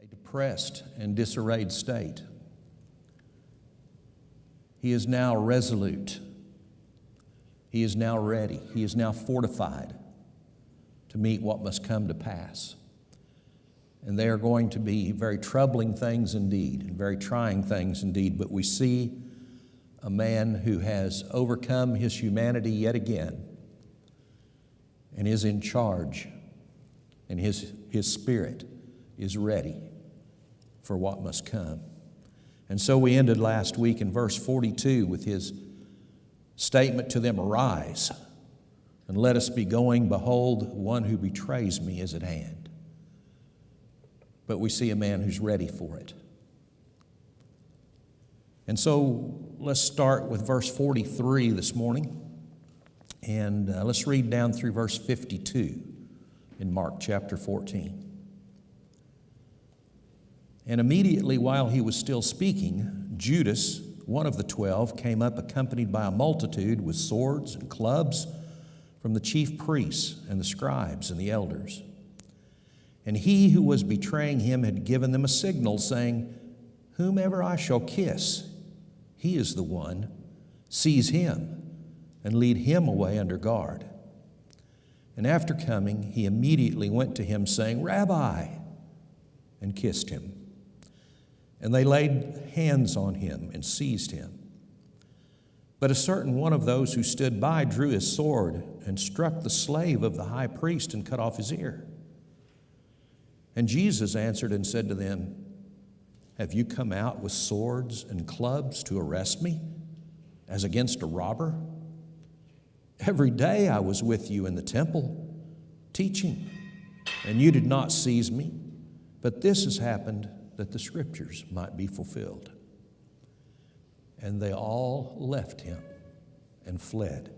a depressed and disarrayed state. He is now resolute. He is now ready. He is now fortified to meet what must come to pass. And they are going to be very troubling things indeed, and very trying things indeed. But we see a man who has overcome his humanity yet again and is in charge, and his spirit is ready for what must come. And so we ended last week in verse 42 with his statement to them, "Arise, and let us be going. Behold, one who betrays me is at hand." But we see a man who's ready for it. And so let's start with verse 43 this morning, and let's read down through verse 52 in Mark chapter 14. "And immediately while he was still speaking, Judas, one of the 12, came up accompanied by a multitude with swords and clubs from the chief priests and the scribes and the elders. And he who was betraying him had given them a signal, saying, 'Whomever I shall kiss, he is the one. Seize him and lead him away under guard.' And after coming, he immediately went to him, saying, 'Rabbi,' and kissed him. And they laid hands on him and seized him. But a certain one of those who stood by drew his sword and struck the slave of the high priest and cut off his ear. And Jesus answered and said to them, 'Have you come out with swords and clubs to arrest me, as against a robber? Every day I was with you in the temple, teaching, and you did not seize me. But this has happened that the Scriptures might be fulfilled.' And they all left him and fled.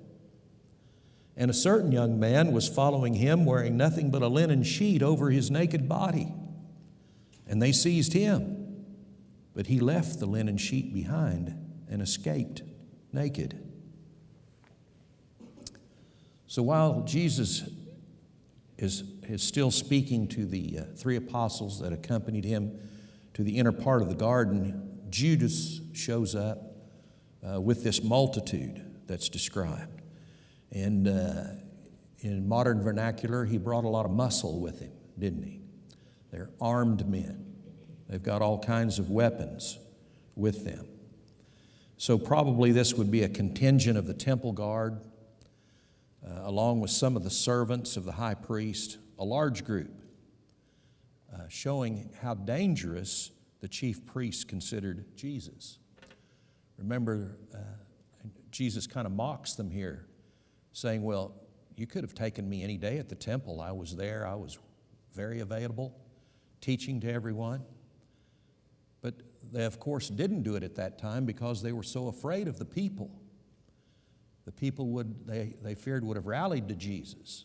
And a certain young man was following him, wearing nothing but a linen sheet over his naked body. And they seized him, but he left the linen sheet behind and escaped naked." So while Jesus is still speaking to the three apostles that accompanied him to the inner part of the garden, Judas shows up with this multitude that's described. And in modern vernacular, he brought a lot of muscle with him, didn't he? They're armed men. They've got all kinds of weapons with them. So probably this would be a contingent of the temple guard, along with some of the servants of the high priest, a large group, showing how dangerous the chief priests considered Jesus. Remember, Jesus kind of mocks them here, saying, "Well, you could have taken me any day at the temple. I was there. I was very available, teaching to everyone." But they, of course, didn't do it at that time because they were so afraid of the people. The people they feared would have rallied to Jesus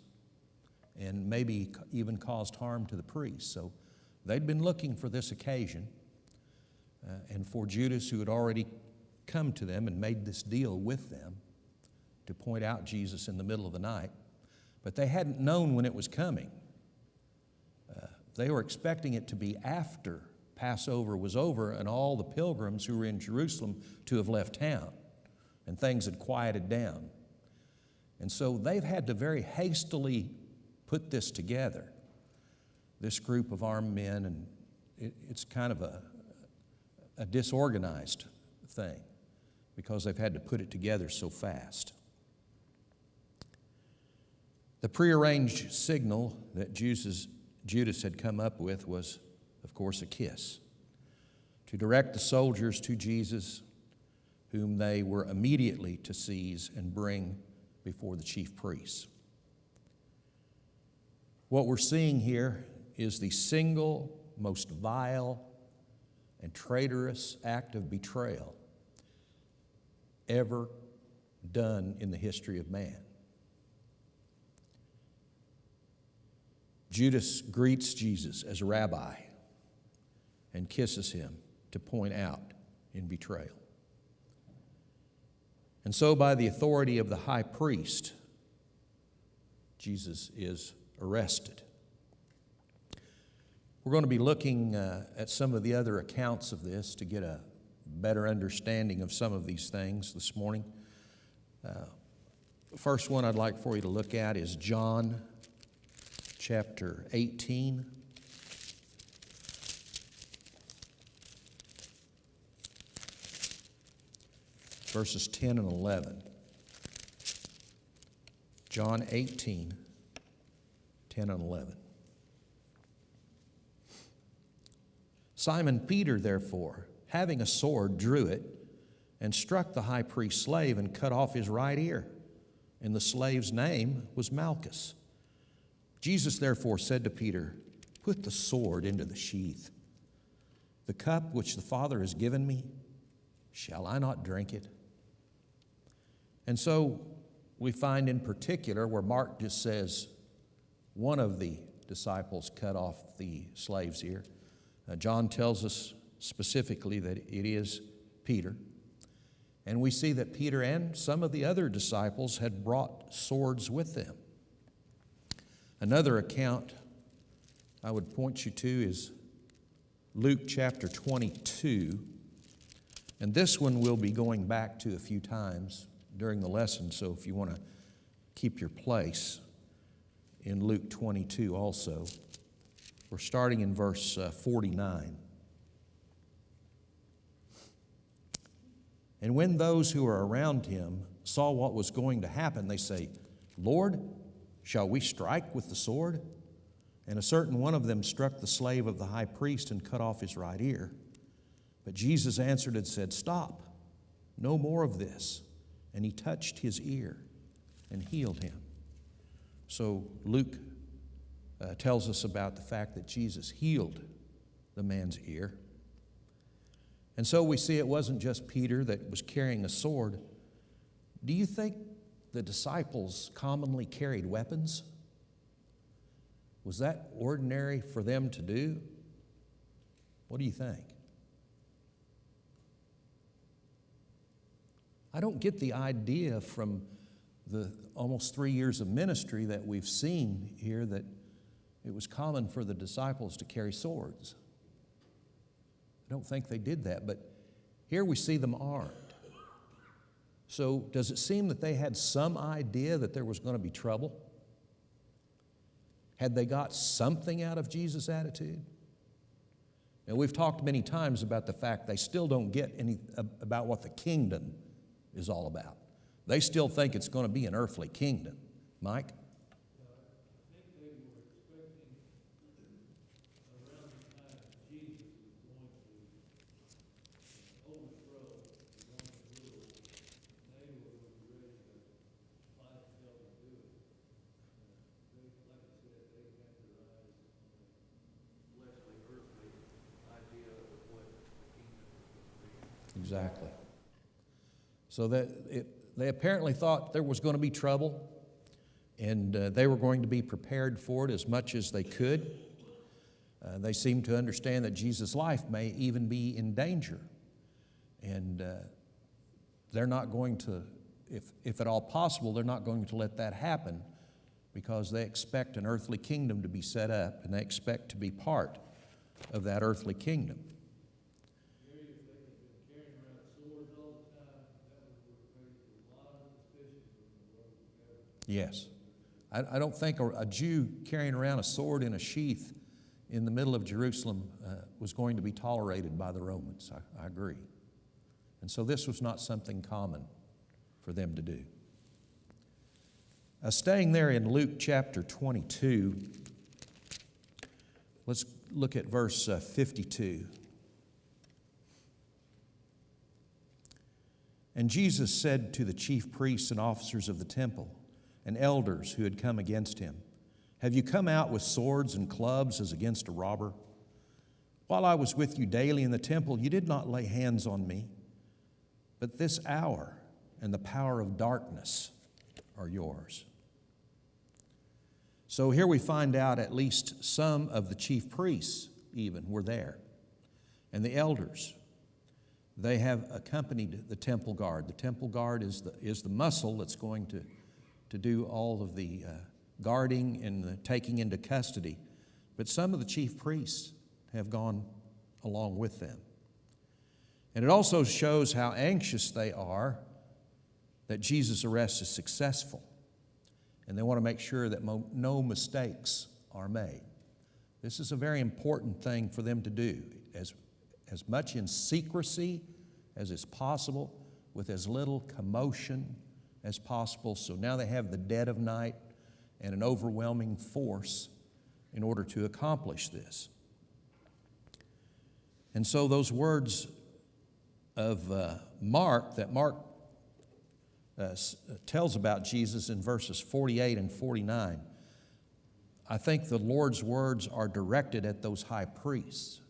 and maybe even caused harm to the priests. So they'd been looking for this occasion, and for Judas, who had already come to them and made this deal with them to point out Jesus in the middle of the night. But they hadn't known when it was coming. They were expecting it to be after Passover was over and all the pilgrims who were in Jerusalem to have left town and things had quieted down. And so they've had to very hastily put this together, this group of armed men, and it's kind of a disorganized thing because they've had to put it together so fast. The prearranged signal that Judas had come up with was, of course, a kiss to direct the soldiers to Jesus, whom they were immediately to seize and bring before the chief priests. What we're seeing here is the single most vile and traitorous act of betrayal ever done in the history of man. Judas greets Jesus as rabbi and kisses him to point out in betrayal. And so by the authority of the high priest, Jesus is arrested. We're going to be looking at some of the other accounts of this to get a better understanding of some of these things this morning. The first one I'd like for you to look at is John chapter 18. Verses 10 and 11. John 18, 10 and 11. Simon Peter, therefore, having a sword, drew it and struck the high priest's slave and cut off his right ear. And the slave's name was Malchus. Jesus therefore said to Peter, "Put the sword into the sheath. The cup which the Father has given me, shall I not drink it?" And so we find in particular where Mark just says one of the disciples cut off the slave's ear. John tells us specifically that it is Peter. And we see that Peter and some of the other disciples had brought swords with them. Another account I would point you to is Luke chapter 22. And this one we'll be going back to a few times during the lesson, so if you want to keep your place in Luke 22 also. We're starting in verse 49. And when those who were around him saw what was going to happen, they say, "Lord, shall we strike with the sword?" And a certain one of them struck the slave of the high priest and cut off his right ear. But Jesus answered and said, "Stop, no more of this." And he touched his ear and healed him. So Luke tells us about the fact that Jesus healed the man's ear. And so we see it wasn't just Peter that was carrying a sword. Do you think the disciples commonly carried weapons? Was that ordinary for them to do? What do you think? I don't get the idea from the almost 3 years of ministry that we've seen here that it was common for the disciples to carry swords. I don't think they did that, but here we see them armed. So does it seem that they had some idea that there was going to be trouble? Had they got something out of Jesus' attitude? And we've talked many times about the fact they still don't get any about what the kingdom is all about. They still think it's going to be an earthly kingdom. Mike? Exactly. So they apparently thought there was going to be trouble, and they were going to be prepared for it as much as they could. They seemed to understand that Jesus' life may even be in danger. And they're not going to, if at all possible, they're not going to let that happen because they expect an earthly kingdom to be set up, and they expect to be part of that earthly kingdom. Yes. I don't think a Jew carrying around a sword in a sheath in the middle of Jerusalem was going to be tolerated by the Romans. I agree. And so this was not something common for them to do. Staying there in Luke chapter 22, let's look at verse 52. And Jesus said to the chief priests and officers of the temple and elders who had come against him, "Have you come out with swords and clubs as against a robber? While I was with you daily in the temple, you did not lay hands on me. But this hour and the power of darkness are yours." So here we find out at least some of the chief priests even were there. And the elders, they have accompanied the temple guard. The temple guard is the muscle that's going to do all of the guarding and the taking into custody But some of the chief priests have gone along with them. And it also shows how anxious they are that Jesus' arrest is successful. And they want to make sure that no mistakes are made. This is a very important thing for them to do, as much in secrecy as is possible, with as little commotion as possible. So now they have the dead of night and an overwhelming force in order to accomplish this. And so those words of Mark, that Mark tells about Jesus in verses 48 and 49, I think the Lord's words are directed at those high priests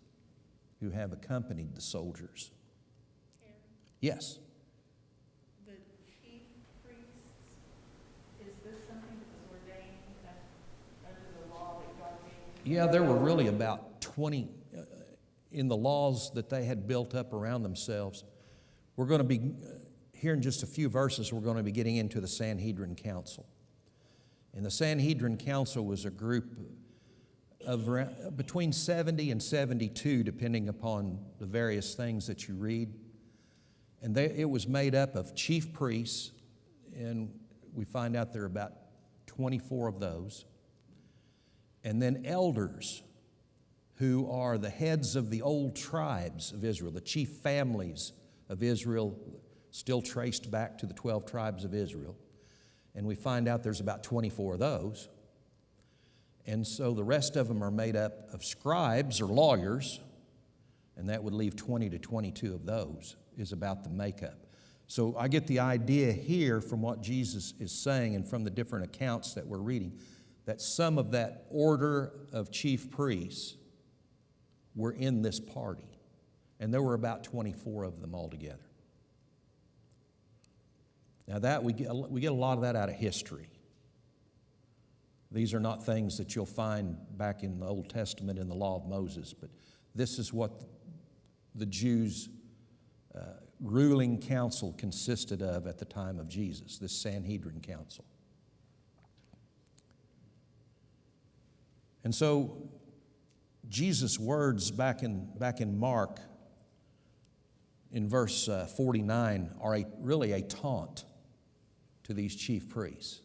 who have accompanied the soldiers. Aaron, Yes. the chief priests, is this something that was ordained under the law that God gave? Yeah, there were really about 20 in the laws that they had built up around themselves. We're going to be, here in just a few verses, we're going to be getting into the Sanhedrin Council. And the Sanhedrin Council was a group of between 70 and 72, depending upon the various things that you read. And it was made up of chief priests, and we find out there are about 24 of those. And then elders, who are the heads of the old tribes of Israel, the chief families of Israel, still traced back to the 12 tribes of Israel. And we find out there's about 24 of those. And so the rest of them are made up of scribes or lawyers, and that would leave 20 to 22 of those is about the makeup. So I get the idea here from what Jesus is saying and from the different accounts that we're reading, that some of that order of chief priests were in this party. And there were about 24 of them altogether. Now that we get a lot of that out of history. These are not things that you'll find back in the Old Testament in the law of Moses, but this is what the Jews' ruling council consisted of at the time of Jesus, this Sanhedrin council. And so Jesus' words back in Mark in verse 49 are really a taunt to these chief priests.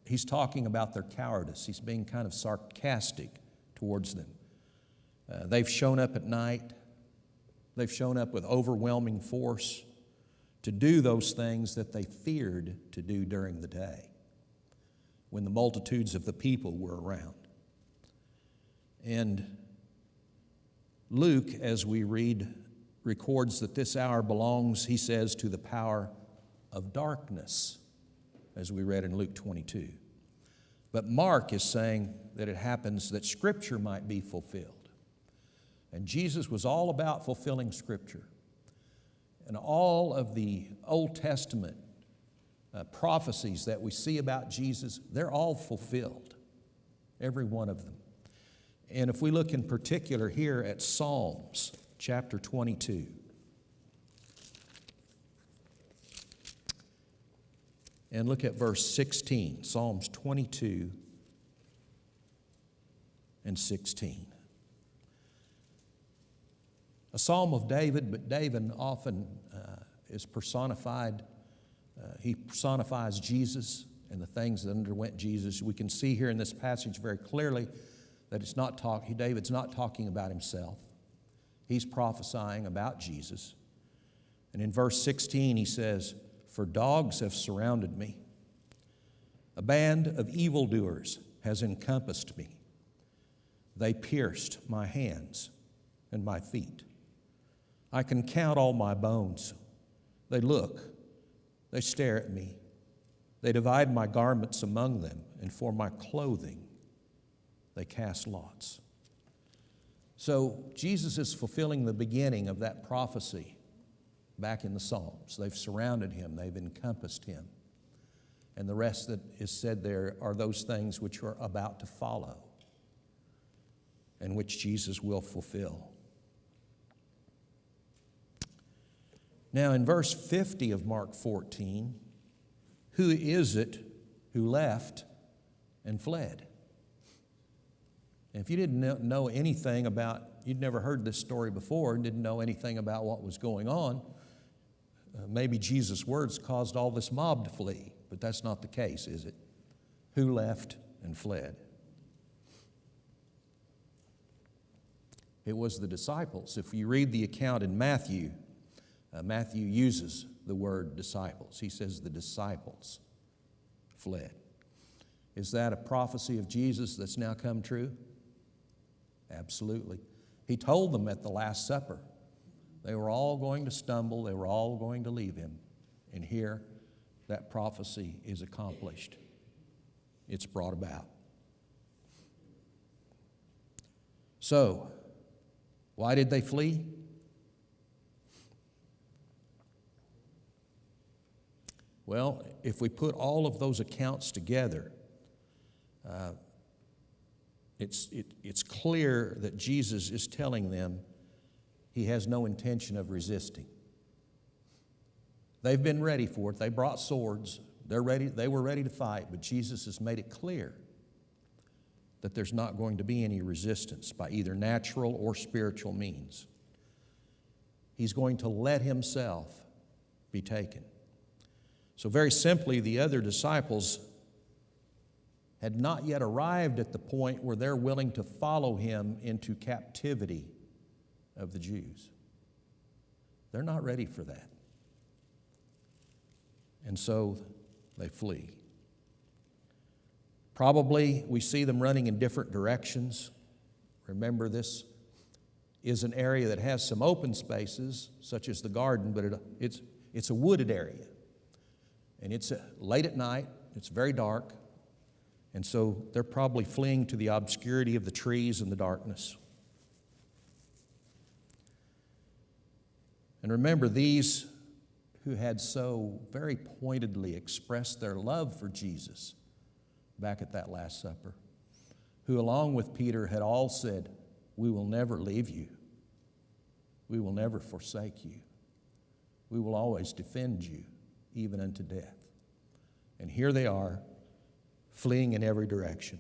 He's talking about their cowardice. He's being kind of sarcastic towards them. They've shown up at night. They've shown up with overwhelming force to do those things that they feared to do during the day when the multitudes of the people were around. And Luke, as we read, records that this hour belongs, he says, to the power of darkness, as we read in Luke 22. But Mark is saying that it happens that Scripture might be fulfilled. And Jesus was all about fulfilling Scripture. And all of the Old Testament prophecies that we see about Jesus, they're all fulfilled, every one of them. And if we look in particular here at Psalms chapter 22, and look at verse 16, Psalms 22 and 16. A psalm of David, but David often is personified. He personifies Jesus and the things that underwent Jesus. We can see here in this passage very clearly that David's not talking about himself. He's prophesying about Jesus. And in verse 16 he says, "For dogs have surrounded me. A band of evildoers has encompassed me. They pierced my hands and my feet. I can count all my bones. They look, they stare at me. They divide my garments among them, and for my clothing they cast lots." So Jesus is fulfilling the beginning of that prophecy back in the Psalms. They've surrounded him, they've encompassed him. And the rest that is said there are those things which are about to follow and which Jesus will fulfill. Now in verse 50 of Mark 14, who is it who left and fled? And if you didn't know anything about, you'd never heard this story before and didn't know anything about what was going on, maybe Jesus' words caused all this mob to flee. But that's not the case, is it? Who left and fled? It was the disciples. If you read the account in Matthew, Matthew uses the word disciples. He says the disciples fled. Is that a prophecy of Jesus that's now come true? Absolutely. He told them at the Last Supper they were all going to stumble, they were all going to leave him. And here, that prophecy is accomplished. It's brought about. So, why did they flee? Well, if we put all of those accounts together, it's clear that Jesus is telling them he has no intention of resisting. They've been ready for it. They brought swords. They were ready to fight, but Jesus has made it clear that there's not going to be any resistance by either natural or spiritual means. He's going to let himself be taken. So very simply, the other disciples had not yet arrived at the point where they're willing to follow him into captivity of the Jews. They're not ready for that. And so they flee. Probably we see them running in different directions. Remember, this is an area that has some open spaces, such as the garden, but it's a wooded area. And it's late at night, it's very dark, and so they're probably fleeing to the obscurity of the trees and the darkness. And remember, these who had so very pointedly expressed their love for Jesus back at that Last Supper, who along with Peter had all said, "We will never leave you. We will never forsake you. We will always defend you, even unto death." And here they are, fleeing in every direction.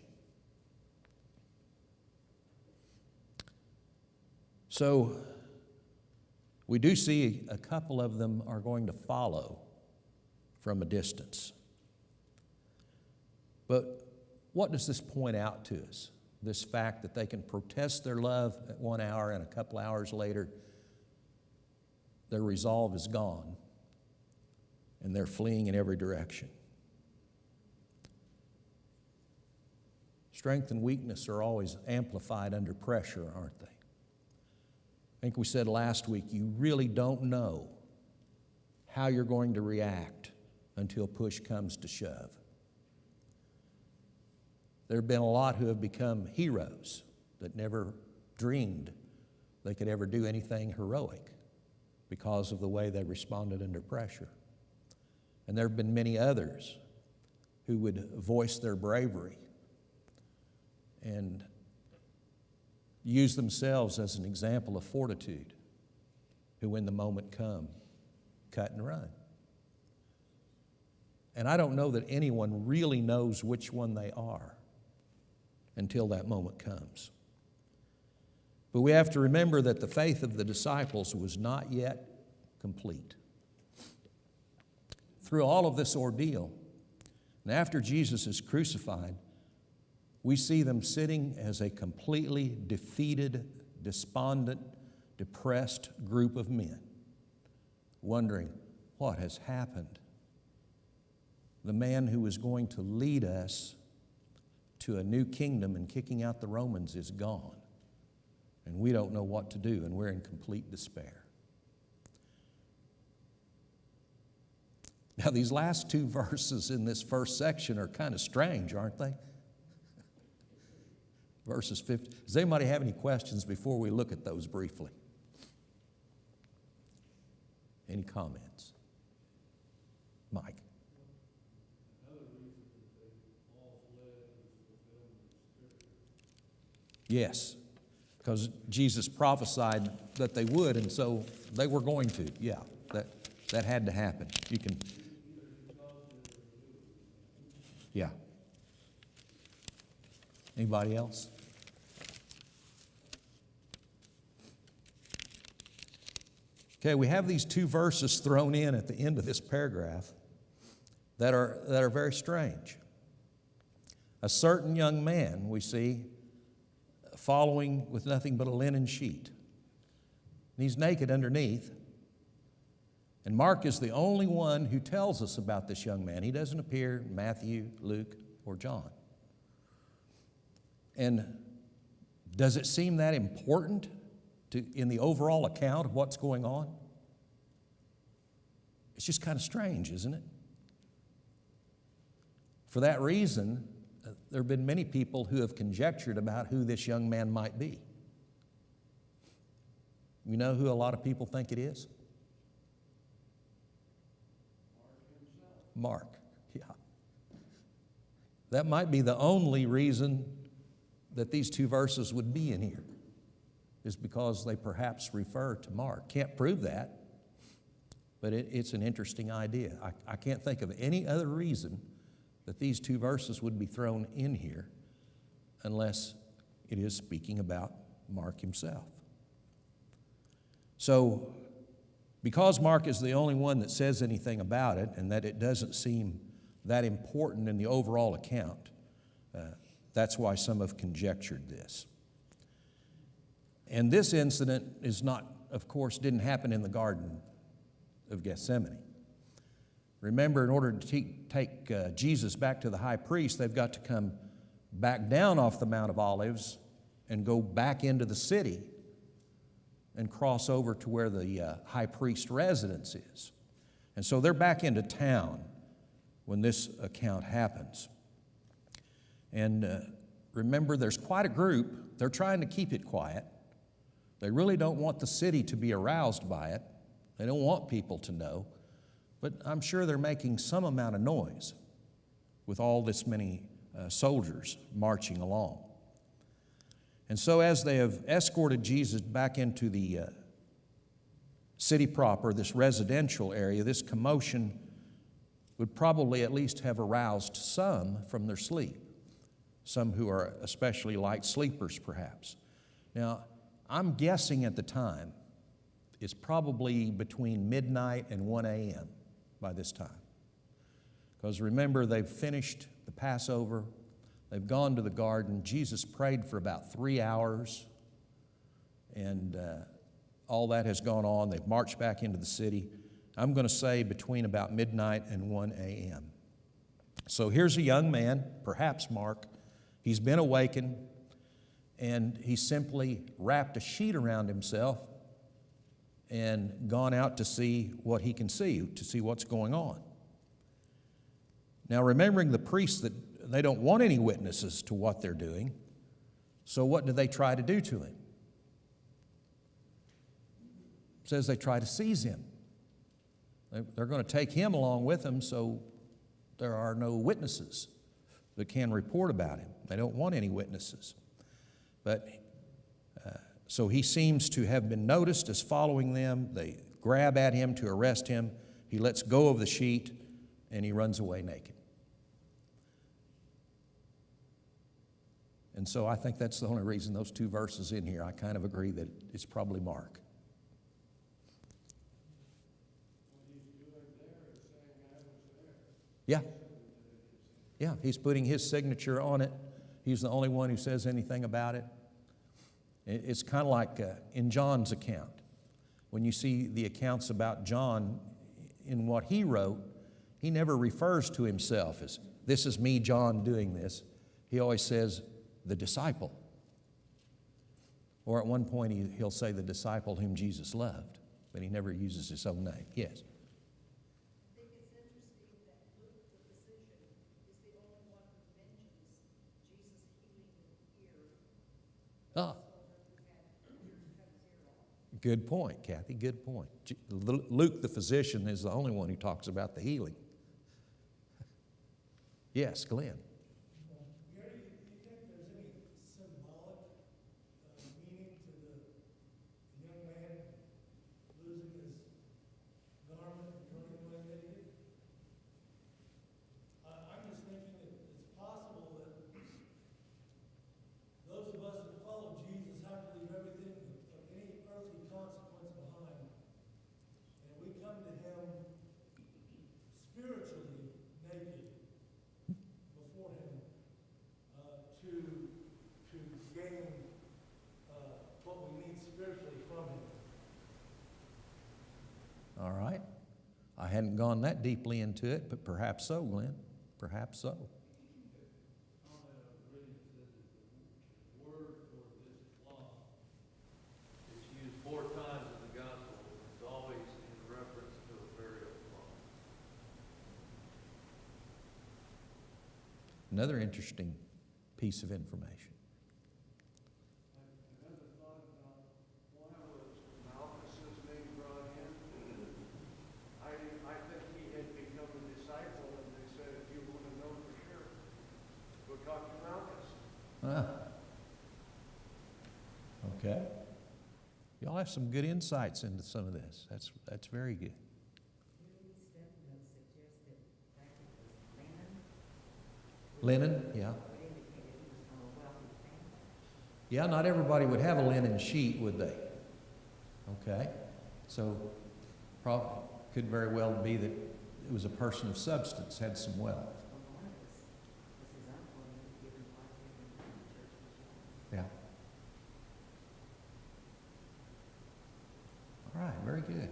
So, we do see a couple of them are going to follow from a distance. But what does this point out to us? This fact that they can protest their love at 1 hour and a couple hours later, their resolve is gone and they're fleeing in every direction. Strength and weakness are always amplified under pressure, aren't they? I think we said last week, you really don't know how you're going to react until push comes to shove. There have been a lot who have become heroes that never dreamed they could ever do anything heroic because of the way they responded under pressure. And there have been many others who would voice their bravery and use themselves as an example of fortitude, who when the moment come, cut and run. And I don't know that anyone really knows which one they are until that moment comes. But we have to remember that the faith of the disciples was not yet complete. Through all of this ordeal, and after Jesus is crucified, we see them sitting as a completely defeated, despondent, depressed group of men, wondering, what has happened? The man who was going to lead us to a new kingdom and kicking out the Romans is gone. And we don't know what to do, and we're in complete despair. Now, these last two verses in this first section are kind of strange, aren't they? Verses 50. Does anybody have any questions before we look at those briefly? Any comments? Mike? Yes, because Jesus prophesied that they would, and so they were going to. Yeah, that had to happen. You can. Yeah. Anybody else? Okay, we have these two verses thrown in at the end of this paragraph that are very strange. A certain young man, we see, following with nothing but a linen sheet. And he's naked underneath. And Mark is the only one who tells us about this young man. He doesn't appear in Matthew, Luke, or John. And does it seem that important in the overall account of what's going on? It's just kind of strange, isn't it? For that reason, there have been many people who have conjectured about who this young man might be. You know who a lot of people think it is? Mark, yeah. That might be the only reason that these two verses would be in here, is because they perhaps refer to Mark. Can't prove that, but it's an interesting idea. I can't think of any other reason that these two verses would be thrown in here unless it is speaking about Mark himself. So, because Mark is the only one that says anything about it, and that it doesn't seem that important in the overall account, that's why some have conjectured this. And this incident is not, of course, didn't happen in the Garden of Gethsemane. Remember, in order to take Jesus back to the high priest, they've got to come back down off the Mount of Olives and go back into the city and cross over to where the high priest residence is. And so they're back into town when this account happens. And remember, there's quite a group. They're trying to keep it quiet. They really don't want the city to be aroused by it. They don't want people to know. But I'm sure they're making some amount of noise with all this many soldiers marching along. And so as they have escorted Jesus back into the city proper, this residential area, this commotion would probably at least have aroused some from their sleep, some who are especially light sleepers perhaps. Now, I'm guessing at the time it's probably between midnight and 1 a.m. by this time. Because remember, they've finished the Passover. They've gone to the garden. Jesus prayed for about 3 hours, and all that has gone on. They've marched back into the city. I'm going to say between about midnight and 1 a.m. So here's a young man, perhaps Mark. He's been awakened, and he simply wrapped a sheet around himself and gone out to see what he can see, to see what's going on. Now, remembering the priests, that they don't want any witnesses to what they're doing, so what do they try to do to him? It says they try to seize him. They're going to take him along with them, so there are no witnesses that can report about him. They don't want any witnesses. But so he seems to have been noticed as following them. They grab at him to arrest him. He lets go of the sheet, and he runs away naked. And so I think that's the only reason those two verses in here, I kind of agree that it's probably Mark. Yeah. Yeah, he's putting his signature on it. He's the only one who says anything about it. It's kind of like in John's account. When you see the accounts about John in what he wrote, he never refers to himself as, this is me, John, doing this. He always says, the disciple. Or at one point he'll say the disciple whom Jesus loved, but he never uses his own name. Yes? I think it's interesting that Luke, the physician, is the only one who mentions Jesus healing the ear. Ah. Good point, Kathy, good point. Luke, the physician, is the only one who talks about the healing. Yes, Glenn. Gary, do you think there's any symbolic meaning to the young man losing his garment and running away naked? I'm just thinking that it's possible that those of us that follow Jesus have to leave everything of any earthly consequence behind All right. I hadn't gone that deeply into it, but perhaps so, Glenn. Perhaps so. Word for this law is used 4 times in the gospel. It's always in reference to a burial plot. Another interesting piece of information. Another thought about why was Malchus's name brought in? I think he had become a disciple, and they said, if you want to know for sure, go talk to Malchus. Okay. Y'all have some good insights into some of this. That's very good. Linen, yeah. Yeah, not everybody would have a linen sheet, would they? Okay. So, could very well be that it was a person of substance, had some wealth. Yeah. All right, very good.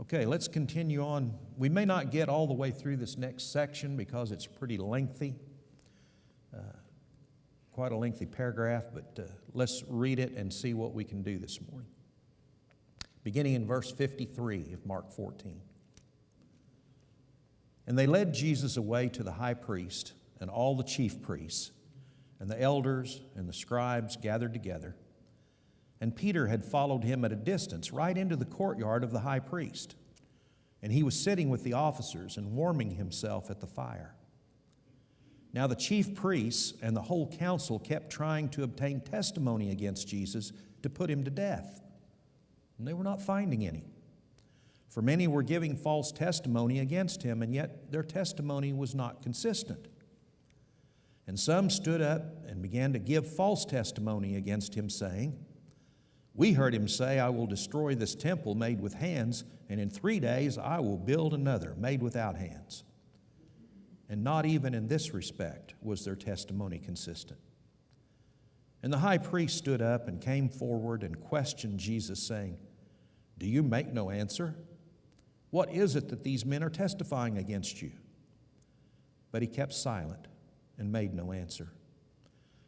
Okay, let's continue on. We may not get all the way through this next section because it's pretty lengthy, quite a lengthy paragraph, but let's read it and see what we can do this morning. Beginning in verse 53 of Mark 14. And they led Jesus away to the high priest and all the chief priests, and the elders and the scribes gathered together. And Peter had followed him at a distance, right into the courtyard of the high priest. And he was sitting with the officers and warming himself at the fire. Now the chief priests and the whole council kept trying to obtain testimony against Jesus to put him to death. And they were not finding any. For many were giving false testimony against him, and yet their testimony was not consistent. And some stood up and began to give false testimony against him, saying, "We heard him say, 'I will destroy this temple made with hands, and in 3 days I will build another made without hands.' And not even in this respect was their testimony consistent. And the high priest stood up and came forward and questioned Jesus, saying, 'Do you make no answer? What is it that these men are testifying against you?' But he kept silent and made no answer.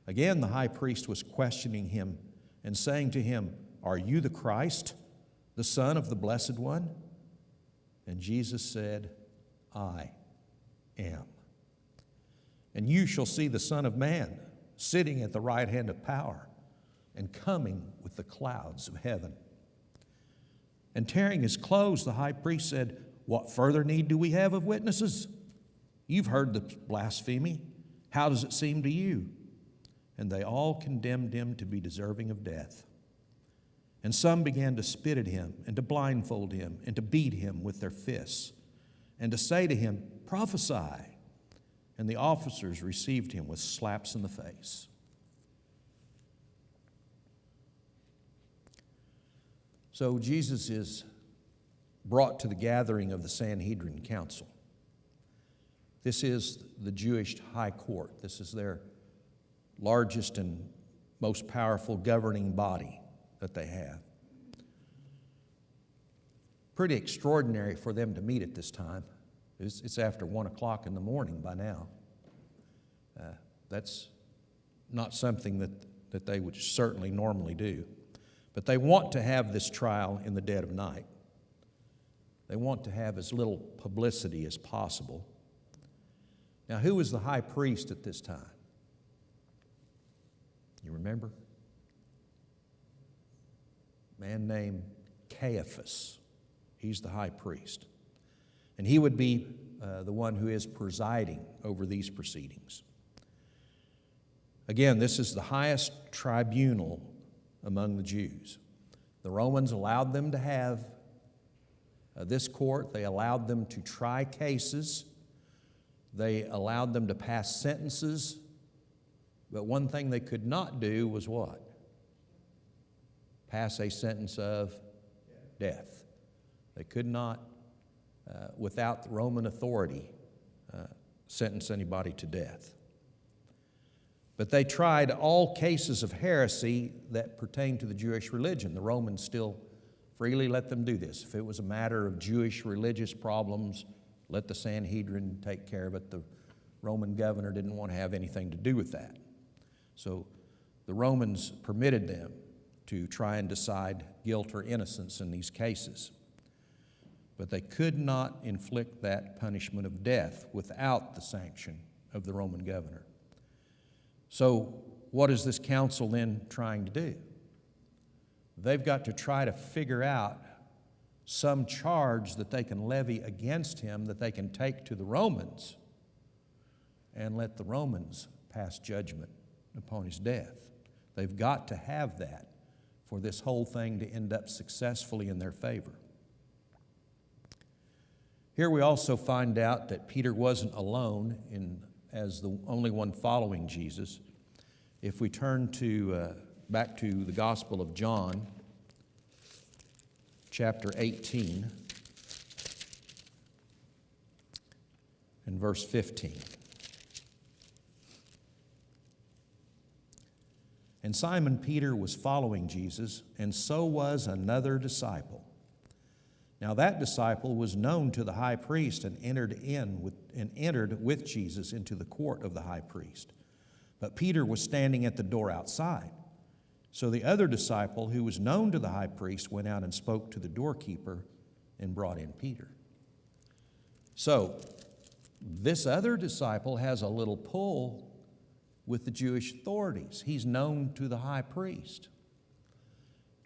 Again, the high priest was questioning him and saying to him, 'Are you the Christ, the Son of the Blessed One?' And Jesus said, 'I am. And you shall see the Son of Man sitting at the right hand of power and coming with the clouds of heaven.' And tearing his clothes, the high priest said, 'What further need do we have of witnesses? You've heard the blasphemy. How does it seem to you?' And they all condemned him to be deserving of death. And some began to spit at him and to blindfold him and to beat him with their fists and to say to him, 'Prophesy.' And the officers received him with slaps in the face. So Jesus is brought to the gathering of the Sanhedrin Council. This is the Jewish high court. This is their largest and most powerful governing body that they have. Pretty extraordinary for them to meet at this time. It's after 1 o'clock in the morning by now. That's not something that they would certainly normally do. But they want to have this trial in the dead of night. They want to have as little publicity as possible. Now, who was the high priest at this time? You remember? A man named Caiaphas. He's the high priest. And he would be the one who is presiding over these proceedings. Again, this is the highest tribunal among the Jews. The Romans allowed them to have this court. They allowed them to try cases. They allowed them to pass sentences. But one thing they could not do was what? Pass a sentence of death. They could not, without the Roman authority, sentence anybody to death. But they tried all cases of heresy that pertained to the Jewish religion. The Romans still freely let them do this. If it was a matter of Jewish religious problems, let the Sanhedrin take care of it. The Roman governor didn't want to have anything to do with that. So the Romans permitted them to try and decide guilt or innocence in these cases. But they could not inflict that punishment of death without the sanction of the Roman governor. So what is this council then trying to do? They've got to try to figure out some charge that they can levy against him, that they can take to the Romans, and let the Romans pass judgment upon his death. They've got to have that for this whole thing to end up successfully in their favor. Here we also find out that Peter wasn't alone as the only one following Jesus. If we turn back to the Gospel of John, chapter 18, and verse 15. And Simon Peter was following Jesus, and so was another disciple. Now that disciple was known to the high priest and entered with Jesus into the court of the high priest. But Peter was standing at the door outside. So the other disciple, who was known to the high priest, went out and spoke to the doorkeeper and brought in Peter. So this other disciple has a little pull with the Jewish authorities. He's known to the high priest.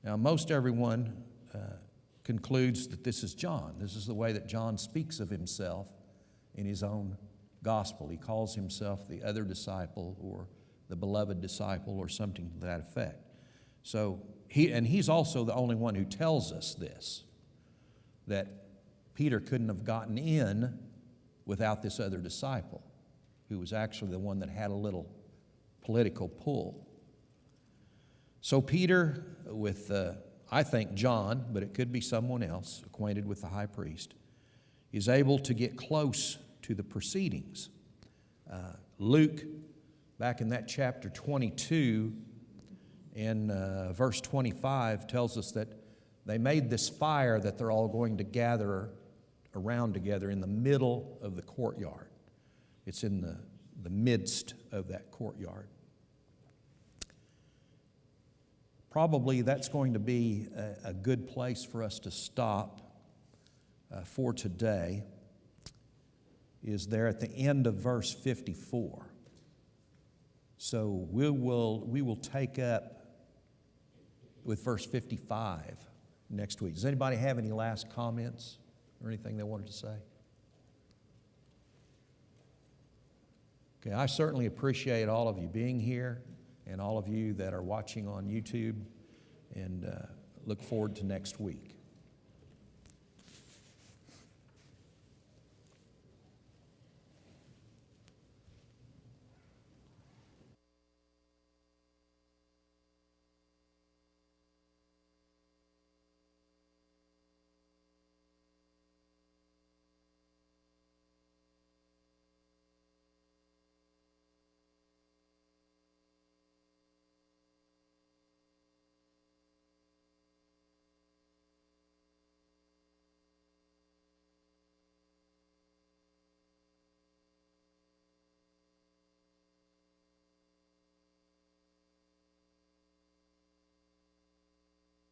Now most everyone concludes that this is John. This is the way that John speaks of himself in his own gospel. He calls himself the other disciple or the beloved disciple or something to that effect. So he's also the only one who tells us this, that Peter couldn't have gotten in without this other disciple, who was actually the one that had a little political pull. So Peter, with I think John, but it could be someone else acquainted with the high priest, is able to get close to the proceedings. Luke, back in that chapter 22, in verse 25, tells us that they made this fire that they're all going to gather around together in the middle of the courtyard. It's in the midst of that courtyard. Probably that's going to be a good place for us to stop for today, is there at the end of verse 54. So we will take up with verse 55 next week. Does anybody have any last comments or anything they wanted to say? Okay, I certainly appreciate all of you being here and all of you that are watching on YouTube, and look forward to next week.